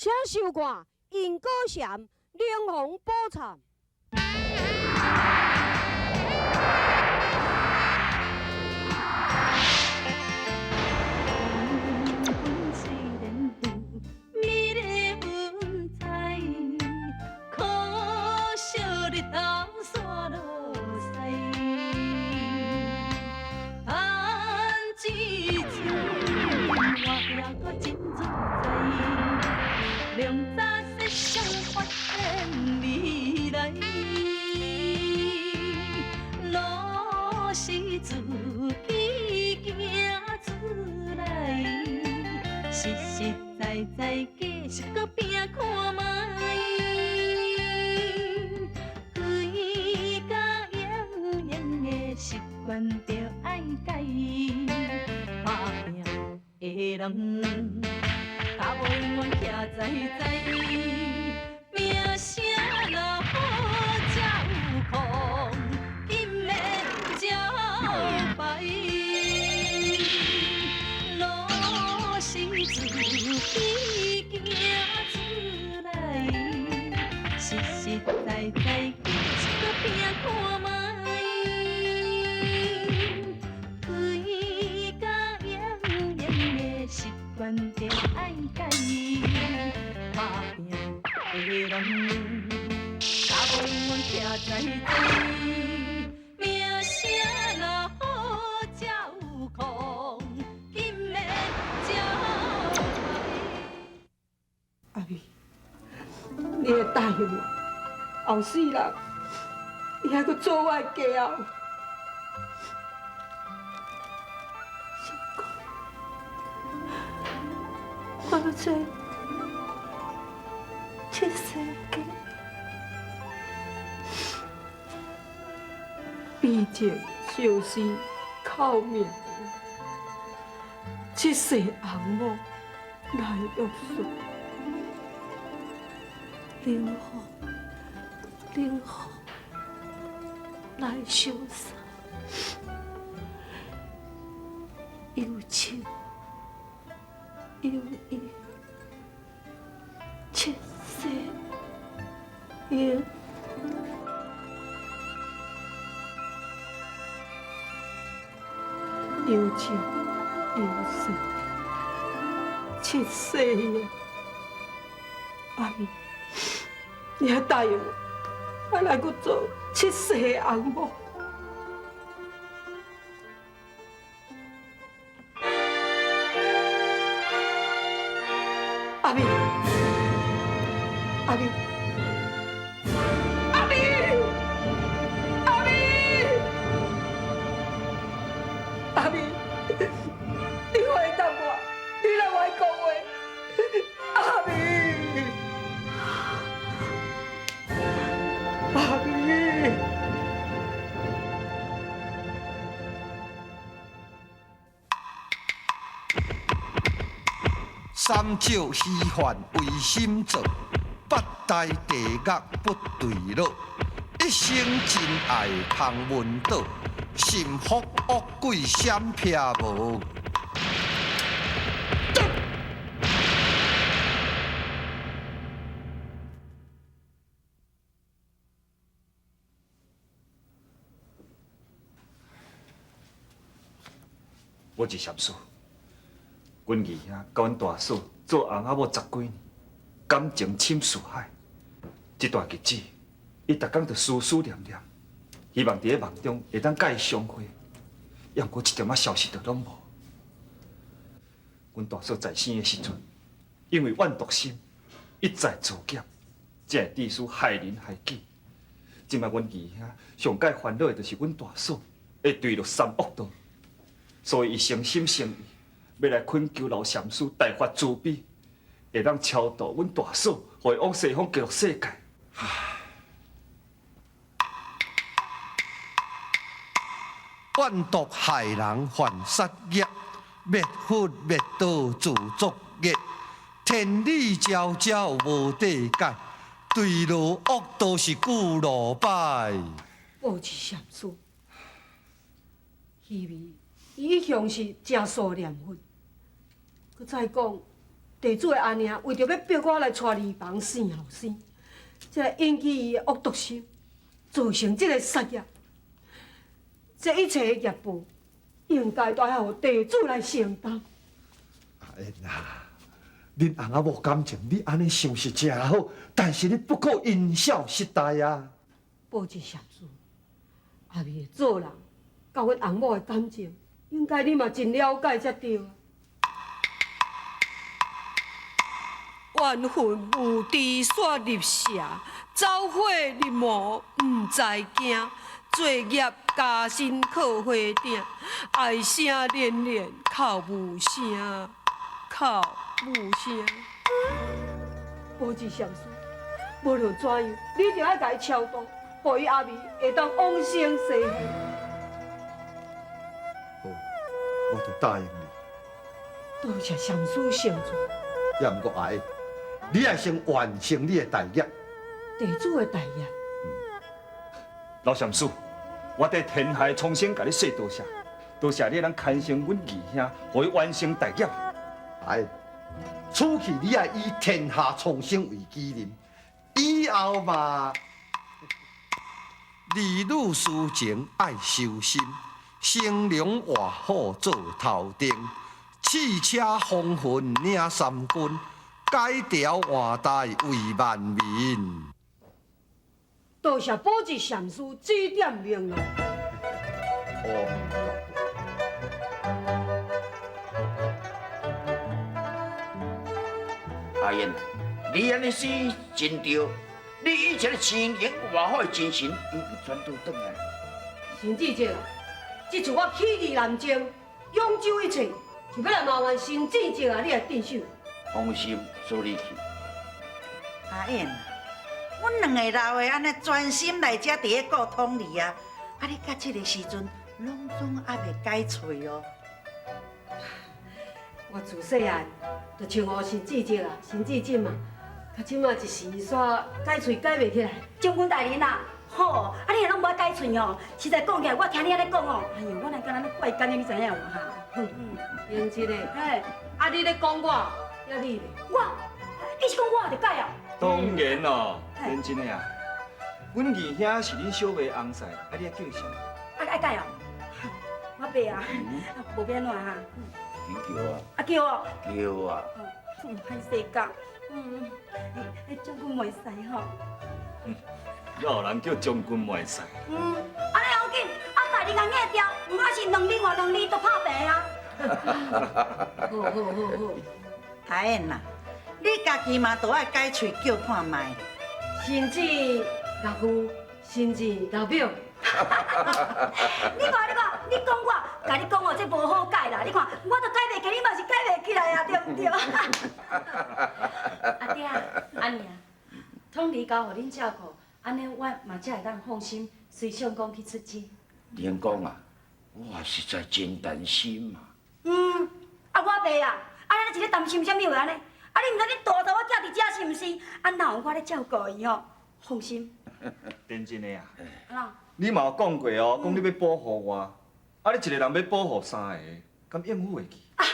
请收看因果禅灵红宝忏。两早色相发现未来，路是自己行出来，实实在在继续搁拼看卖，规家营营的习惯着爱改，打拼的人。甲无永远徛在名声若好才有空，紧要招牌。路是自己行出来，实实在在继续搁拼看卖，规家营营的习惯着爱改。打拼的人，甲无永远徛在名声若好才有空，紧要招牌。阿美，你会答应我，后世人你还阁做我的家后？我要做七世家，毕竟就是靠命，七世翁某来约束，灵好灵好来相杀，有情。有意七世缘，有情有义七世缘。阿弥，你还答应我，我来阁做七世的翁某。阿弥，阿弥，阿弥，阿弥，阿弥，你回答我，你来我讲话，阿弥，阿弥。三少虚幻违心做，八代地狱不对落。一生真爱芳文岛，心福恶鬼闪撇无。我是禅师。阮二兄甲阮大嫂做翁仔某10几年，感情深似海。这段日子，伊逐工就思思念念，希望伫咧梦中会当甲伊相会，要毋过一点仔消息都拢无。阮大嫂在生的时阵，因为怨毒心，一再造孽，才会致使害人害己。即摆阮二兄上解烦恼的，就是阮大嫂会坠落三恶道，所以伊诚心诚意。要来恳求老禅师大发慈悲，会当超度阮大嫂，互伊往西方极乐世界。怨毒害人犯杀业，灭佛灭道自作孽。天理昭昭无地界，坠落恶道是久罗摆。无是禅师，虚伪一向是正数念佛。佮再讲，地主的阿娘为着要逼我来娶二房生后生，才引起伊的恶毒心，造成这个杀业。这一切的业报，应该都要地主来承担。阿燕啊，恁翁仔无感情，你安尼想是真好，但是你不可因小失大啊。保一善事，阿妹的做人，甲阮翁某的感情，应该你嘛真了解才对啊。冤魂无知煞入社，走火入魔毋知惊。罪业加身靠花顶，哀声连连哭无声，哭无声。保一善事，无论怎样，你就要甲伊超度，互伊阿妹会当往生西去。好，我就答应你。多谢善事成全。也毋过阿燕，你也先完成你的大业。地主的大业，老禅师，我伫天海重新甲你说多谢，多谢你能牵成阮二兄，互伊完成大业。哎，此去你也以天下重生为纪念，以后嘛，儿女私情爱修心，生龙活虎做头顶，汽车风云领三军，改朝换代为万民。多谢保一善师指点明路。阿燕，你安尼是真对，你以前的青云活虎的精神，又全都转来。陈姐姐啊，这次我起义南征，永久一切，就要来麻烦陈姐姐啊，你来镇守。放心，做你去。阿燕啊，阮两个老的安尼专心来遮伫咧顾通你啊，啊你到这个时阵，拢总还袂解喙哦。我自细汉就像我陈姐姐啊，陈姐姐嘛，到即马一时煞解喙解袂起来。将军大人啊，好，啊你也拢无解喙哦。实在讲起来，我听你安尼讲哦，哎呦，我来敢若咧怪干的，你知影无哈？言真诶，嘿，啊你咧讲我，也你咧？我，你是讲我就改啊？当然咯，认真的啊。阮二兄是恁小妹翁婿，啊你叫啥？爱改啊？我爸啊，无变怎哈？你叫啊，啊叫哦，叫啊。歹势讲，将军袂使吼。有人叫将军袂使。安尼要紧，啊大人甲硬掉，毋过是2厘换2厘都拍平啊。好。阿燕啊，你家己嘛都爱解喙叫看卖。甚至岳父，甚至老表。你看，你讲我，甲你讲哦，这无好改啦。你看，我都改袂起，你嘛是改袂起来啊，对不对？阿爹，阿娘，通理交互恁照顾，安尼我嘛才会当放心，随相公去出街。连公啊，我实在真担心嘛。啊我爸啊，安尼你一咧担心啥物话安尼？啊你毋知你大头我囝伫遮是毋是？啊哪有我咧照顾伊吼？放心。认真的啊。啊，你嘛有讲过哦，讲你要保护我，啊你一个人要保护3个，敢应付会记？安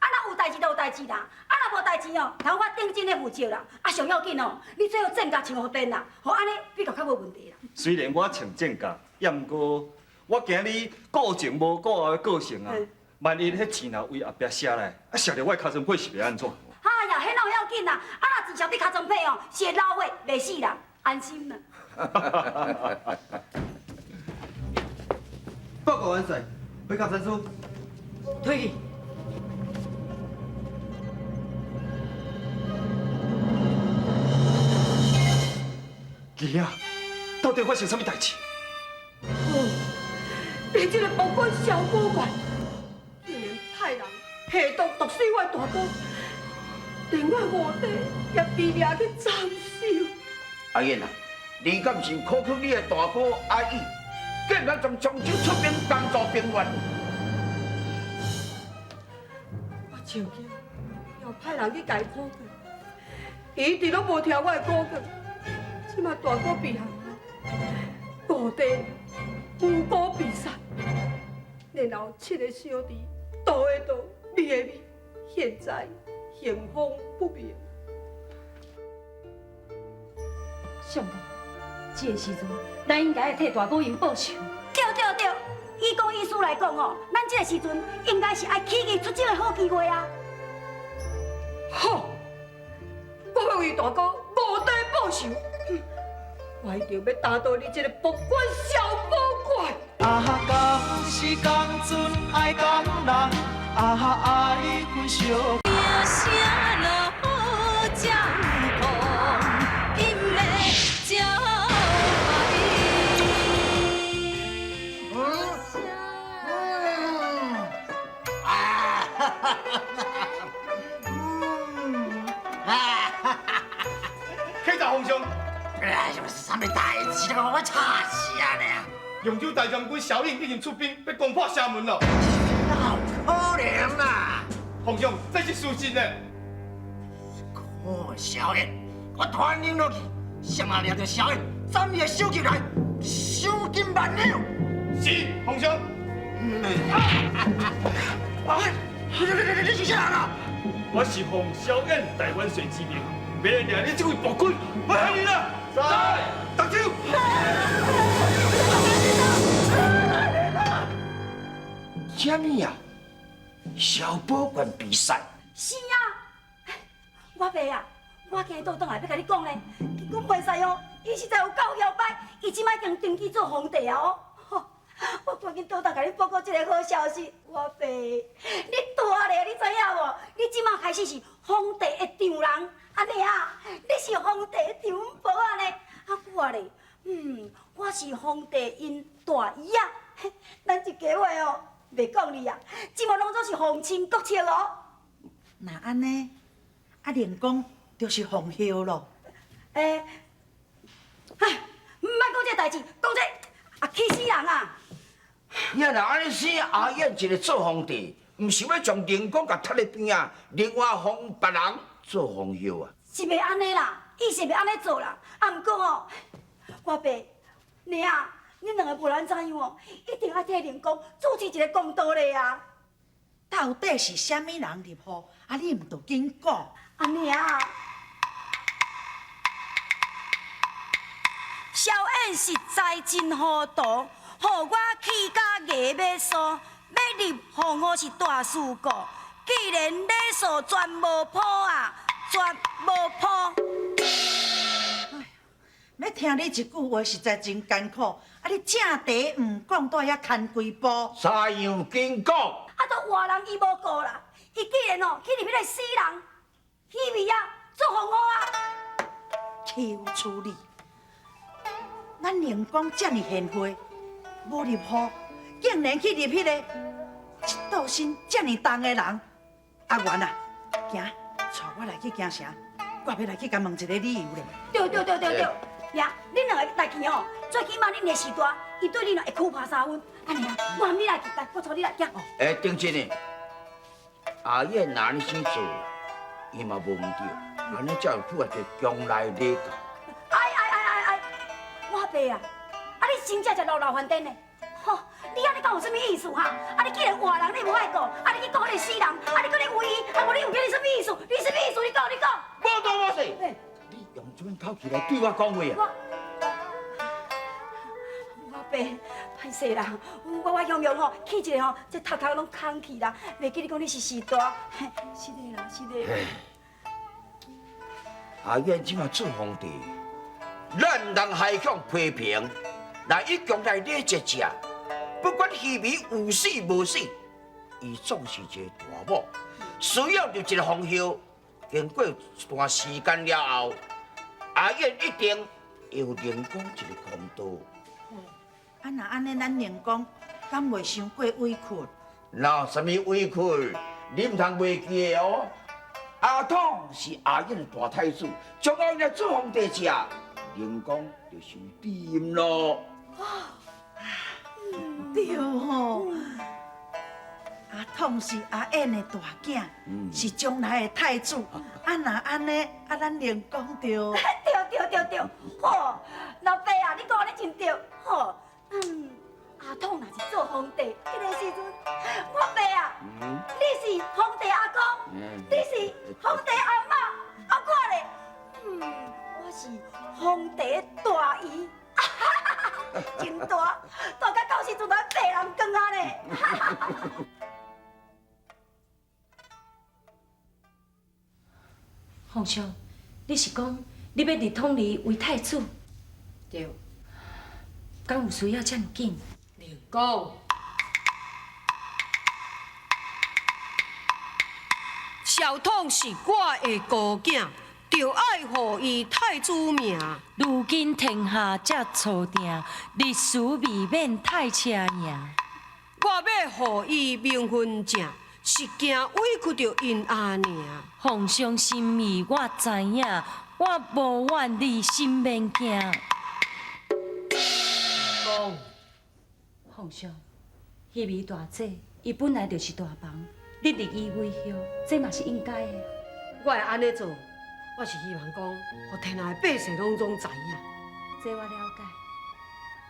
那有代志就有代志啦，啊若无代志哦，由我顶真咧负责啦。啊上要紧哦，你最好正甲穿好电啦，好安尼比较较无问题啦。虽然我穿正甲，也毋过我惊你顾前无顾后的个性啊。万一迄钱若为后壁写来，啊写着我的尻川配是要安怎？哎呀，迄哪有要紧啦？啊若钱烧伫尻川配哦，是会老伙，袂死人，安心啦。报告元帅，回考陈书。退去。儿啊，到底发生什么代志？你这个保管小高官，竟然派人下毒毒死我的大哥，连我卧底也被掠去斩首。阿燕啊，你敢是考考你的大哥阿义，竟然从漳州出兵帮助兵员？我上京要派人去解苦劝，伊一直拢无听我的苦劝。即马大哥被害，卧底无辜被杀，然后7个小弟，刀的刀，味的味，现在行风不明。上帝，这个时阵，咱应该替大哥因报仇。对对对，依讲意思来讲哦，咱这个时阵应该是爱起义出征的好机会啊！好，我要为大哥无地报仇。我一定要打倒你这个不管小魔怪！啊，讲是讲准爱讲人，啊爱分相。名声若好照空，因要照启查皇上，哎，什么代志都我吵死啊呢！扬州大将军小英已经出兵，要攻破城门了。哪有可能啦？皇上，这是事实呢。看小燕，我传令落去，谁啊抓到小燕，咱也收起来，赏金万两。是，皇上。你是啥人啊？我是奉萧燕大元帅之命，要来抓你这位暴君。我喊你啦！在，打酒。什么呀？小宝冠比赛？是啊，我爸啊，我今日倒转来要甲你讲咧，结果袂使哦，伊实在有够摇摆，伊即摆已经登基做皇帝啊哦。我赶紧倒转甲你报告这个好消息，我爸，你大咧，你知影无？你即摆开始是皇帝的丈人，安尼啊，你是皇帝的丈夫安尼，啊我咧，我是皇帝因大姨啊，咱一家话哦。袂讲你啊，即马拢总是皇亲国戚哦。那安尼，啊，连公就是皇后咯。哎，毋莫讲这代志，讲这啊气死人啊！你若安尼生阿燕一个做皇帝，毋是要将灵公甲踢咧边啊，另外封别人做皇后啊？是袂安尼啦，伊是袂安尼做啦。啊，毋过哦，我爸，你啊。恁两个无论怎样哦，一定要替灵公主持一个公道咧啊！到底是啥物人入户？啊，你毋着紧讲。安尼啊，小燕实在真糊涂，互我气甲牙要疏，要入皇后是大事故。既然礼数全无谱啊，全无谱。要听你一句话实在真艰苦，啊！你正题唔讲，在遐牵几步？啥样紧讲？啊，都活人伊无顾啦，伊既然哦去入迄个死人，去位啊做皇后啊，求处理。咱灵公遮尔贤惠，无入户，竟然去入迄个一道心遮尔重的人。阿元啊，行，带我来去京城，我要来去甲问一个理由咧。对。呀，恁两个来去哦，最起码恁的时代，伊对恁会苦怕三分。安尼啊，我喊你来去，来，我带你来行。丁真的，阿燕若安尼先做，伊嘛无毋对，安尼才有符合着将来礼教。哎，我爸啊，啊你真正是老反颠的，吼！你安尼讲有啥物意思哈？啊你既然活人你无爱顾，啊你去讲迄个死人，啊你搁咧为伊，啊无你有叫你啥物意思？你啥物意思？你讲。无多无细。你用这款口气来对我讲话啊？我爸，歹势啦，我向吼去一个吼，这头头拢空去啦，袂记你讲你是时代，是的啦，是的。阿燕即马做皇帝，咱人还向批评，那伊将来礼节者，不管戏迷有死无死，伊总是一个大某，需要入一个皇后。经过一段时间了后，阿燕一定会有灵公一个公道。啊，那安尼，咱灵公敢袂伤过委屈？哪有什么委屈？你唔通袂记的哦。阿汤是阿燕的大太子，将来若做皇帝者，灵公就受DM咯。对吼。阿痛是阿燕的大囝，是将来的太子。啊，那安尼，啊，咱灵公着。对，好，老爸啊，你讲安尼真对，好，阿统若是做皇帝，迄个时阵，我爸啊，你是皇帝阿公，你是皇帝阿妈，啊我咧，我是皇帝的大姨，真大，大甲到时阵咱白人光啊咧。皇上，你是讲你要立统你为太子？对，敢有需要这么紧？连讲。小统是我的孤囝，就爱予伊太子名。如今天下才初定，历史未免太车赢。我要予伊名分正，是惊委屈着因阿娘。皇上心意我知影，我无怨你，心免惊。讲，皇上，迄位大姐，伊本来就是大房，你立伊为后，这嘛是应该的。我会安尼做，我是希望讲，互天下的百姓拢总知影。这我了解，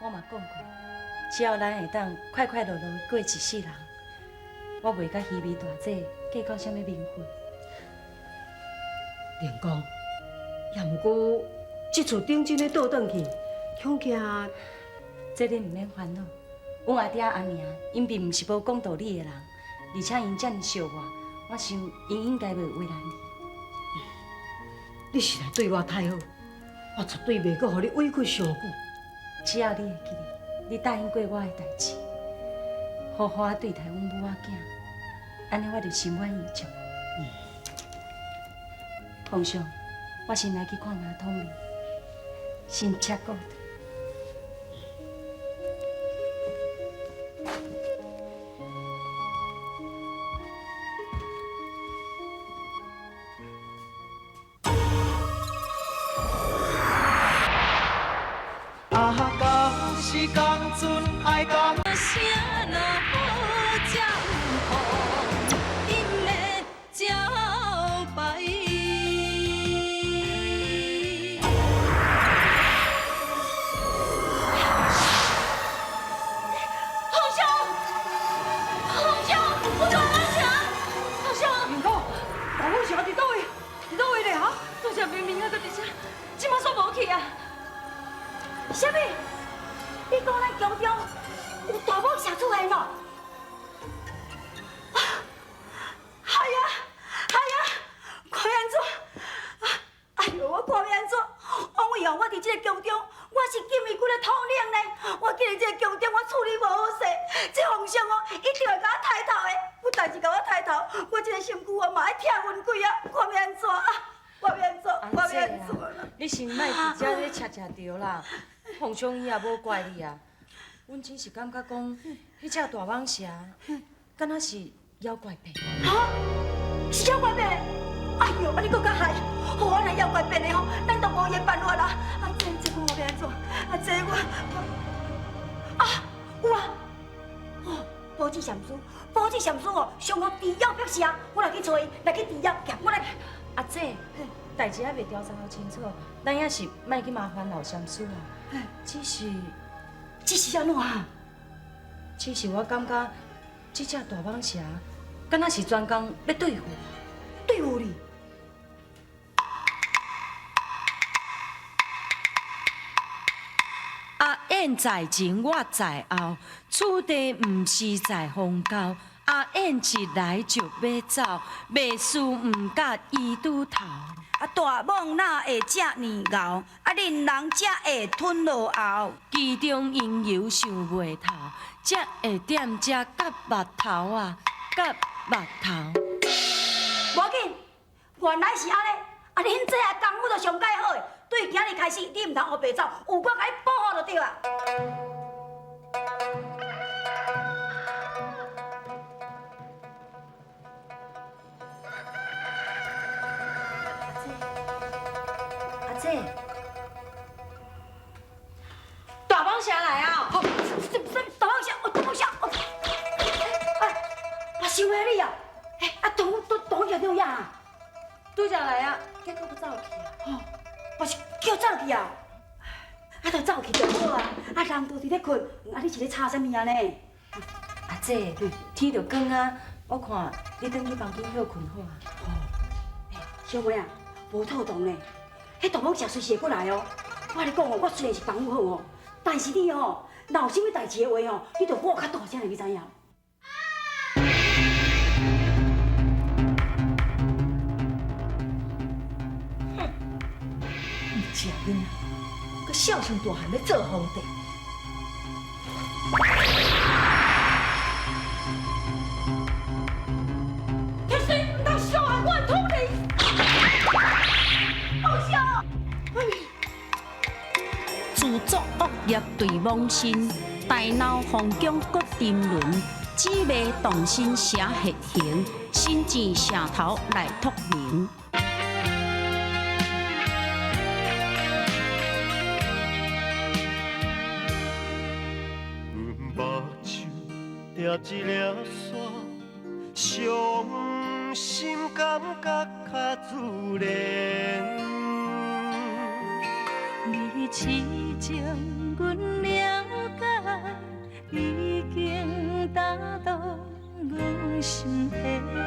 我嘛讲过，只要咱会当快快乐乐过一世人，我袂甲希微大姐计较什么名分。连讲，也毋过这次顶真的倒转去，恐惊。这你毋免烦恼。阮阿爹阿娘，因并毋是无讲道理的人，而且因遮尔惜我，我想因应该袂为难你。你是来对我太好，我绝对袂阁互你委屈伤久。只要你会记得，你答应过我的代志，好好对待阮母仔囝，安尼我就心满意足。皇上，我先来去看马桶里，先吃过的。啊，讲是讲准爱讲。声若好才有风，因的招牌。皇上，皇上，我大王城，皇上。明哥，大王城伫倒位？伫倒位咧哈？昨日明明还搁伫遮，即马煞无去啊！啥物？你讲咱宫中有大魔侠出现咯？系啊，看安怎？哎呦，我看要安怎？因为哦，我伫这个宫中，我是金鱼骨的统领呢。我今日这个宫中，我处理无好势，这皇上哦，一定会甲我抬头的。不但是甲我抬头，我这个身躯哦，嘛爱拆阮鬼啊！看要安怎啊？我要安怎？我要安怎啦？你先莫伫遮咧吃着啦，皇上伊也无怪你啊。阮只是感觉讲，迄只大蟒蛇，敢若是妖怪病。哈？是妖怪病？哎呦，安尼搁较害，好我若妖怪病的吼，咱都无伊办法啦。啊，这我要安怎？啊，这我啊，有啊！哦，保济禅师哦，上好治妖辟邪，我来去找伊，来去治妖，我来。阿姐，代志还未调查好清楚，咱也是莫去麻烦老禅师啊。只是安怎啊？只是我感觉，这只大蟒蛇，敢若是专工要对付我。对付你？阿燕在前，我在后，此地毋是在荒郊。阿燕一来就要走，袂输毋甲伊拄头。啊，大蟒哪会遮尼敖？啊，恁人才会吞落喉。其中因由想袂透，才会踮遮夹目头啊，夹目头。无要紧，原来是安尼。啊，恁这下功夫就上介好的。对今日开始，你毋通学白走，有我甲你保护就对啊。阿姐，大蟒蛇来啊！大蟒蛇，啊，想起你啊！啊，大蟒蛇怎样啊？拄则来啊，结果要走去啊！我是叫走去啊！都走去就好啊！人都伫咧困，你是咧吵啥物啊呢？阿姐，天就光啊，我看你转去房间休困好啊。小妹啊，无妥当呢，迄大某蛇随时会过来哦。我跟你讲哦，我虽然是帮你好哦，但是你哦，若有啥物代志的话哦，你着我较大声，你知影？你这囡仔，佮孝上大汉要做皇帝。铁水唔通伤害我的土地，好笑！自作恶业对妄心，大闹皇宫各沉沦，姊妹动心写血行，心志城头来托名。抓一粒沙，伤心感觉较自然。你痴情阮了解，已经打动阮心弦。